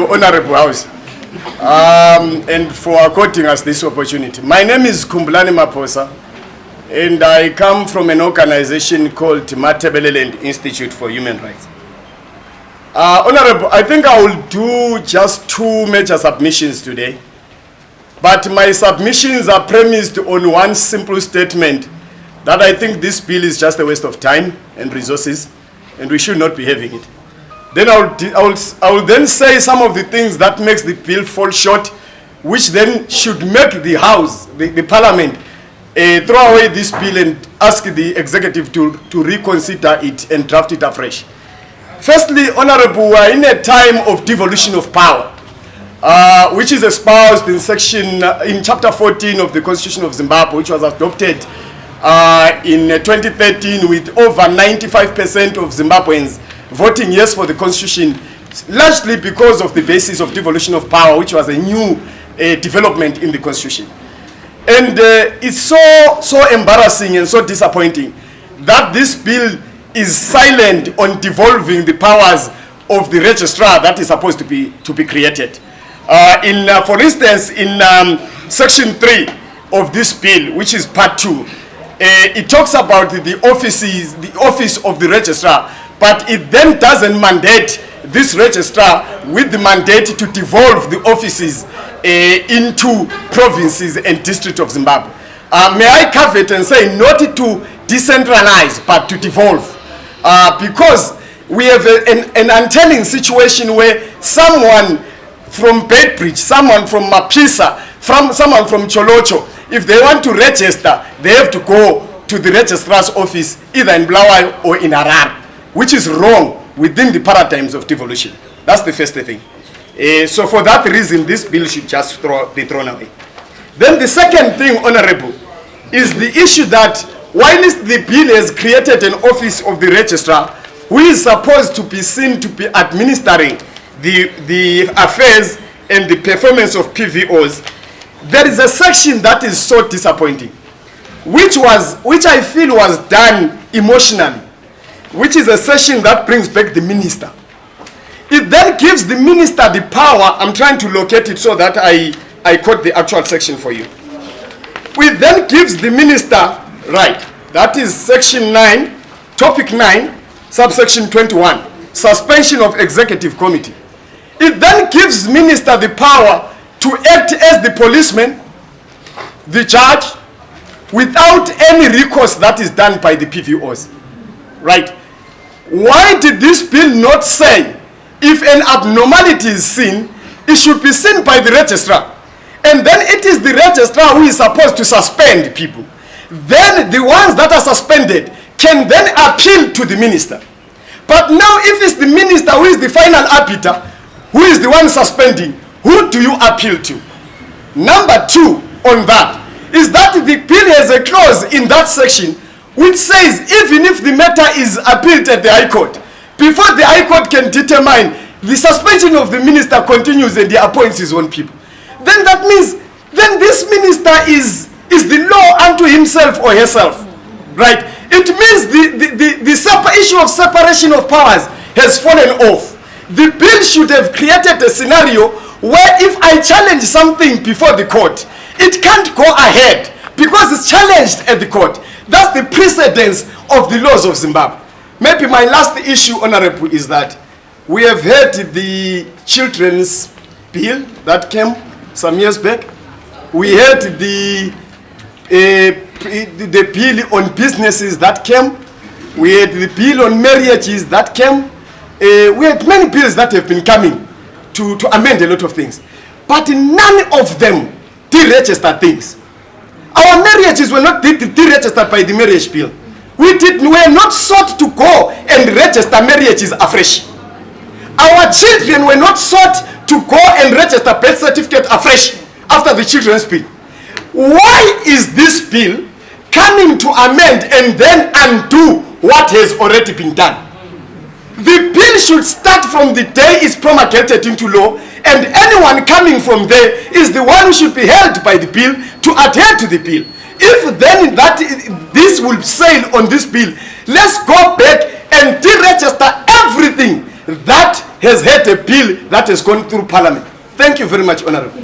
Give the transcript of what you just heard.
Honorable House, and for according us this opportunity. My name is Khumbulani Maphosa, and I come from an organization called Matabeleland Institute for Human Rights. Honorable, I think I will do just two major submissions today, but my submissions are premised on one simple statement that I think this bill is just a waste of time and resources, and we should not be having it. Then I will then say some of the things that makes the bill fall short, which then should make the House, the Parliament, throw away this bill and ask the executive to reconsider it and draft it afresh. Firstly, Honorable, we are in a time of devolution of power, which is espoused in chapter 14 of the Constitution of Zimbabwe, which was adopted in 2013 with over 95% of Zimbabweans voting yes for the Constitution, largely because of the basis of devolution of power, which was a new development in the Constitution. And it's so embarrassing and so disappointing that this bill is silent on devolving the powers of the registrar that is supposed to be created. For instance, in section 3 of this bill, which is part 2, it talks about the office of the registrar, but it then doesn't mandate this registrar with the mandate to devolve the offices into provinces and districts of Zimbabwe. May I covet and say not to decentralize, but to devolve, because we have an untelling situation where someone from Bedbridge, someone from Maphisa, someone from Tsholotsho, if they want to register, they have to go to the registrar's office either in Bulawayo or in Harare, which is wrong within the paradigms of devolution. That's the first thing. So for that reason, this bill should just be thrown away. Then the second thing, Honorable, is the issue that while the bill has created an office of the registrar, who is supposed to be seen to be administering the affairs and the performance of PVOs, there is a section that is so disappointing, which I feel was done emotionally, which is a section that brings back the minister. It then gives the minister the power. I'm trying to locate it so that I quote the actual section for you. It then gives the minister, right, that is section 9, topic 9, subsection 21, suspension of executive committee. It then gives minister the power to act as the policeman, the judge, without any recourse that is done by the PVOs. Right? Why did this bill not say if an abnormality is seen, it should be seen by the registrar? And then it is the registrar who is supposed to suspend people. Then the ones that are suspended can then appeal to the minister. But now if it's the minister who is the final arbiter, who is the one suspending, who do you appeal to? Number 2 on that is that the bill has a clause in that section which says even if the matter is appealed at the High Court, before the High Court can determine, the suspension of the minister continues and he appoints his own people. Then that means, then this minister is the law unto himself or herself. Right? It means the issue of separation of powers has fallen off. The bill should have created a scenario where if I challenge something before the court, it can't go ahead because it's challenged at the court. That's the precedence of the laws of Zimbabwe. Maybe my last issue, Honorable, is that we have heard the children's bill that came some years back. We heard the bill on businesses that came. We had the bill on marriages that came. We had many bills that have been coming to amend a lot of things. But none of them deregister things. Our marriages were not deregistered by the marriage bill. We were not sought to go and register marriages afresh. Our children were not sought to go and register birth certificate afresh after the children's bill. Why is this bill coming to amend and then undo what has already been done? The bill should start from the day it's promulgated into law, and anyone coming from there is the one who should be held by the bill to adhere to the bill. If then this will sail on this bill, let's go back and deregister everything that has had a bill that has gone through Parliament. Thank you very much, Honorable.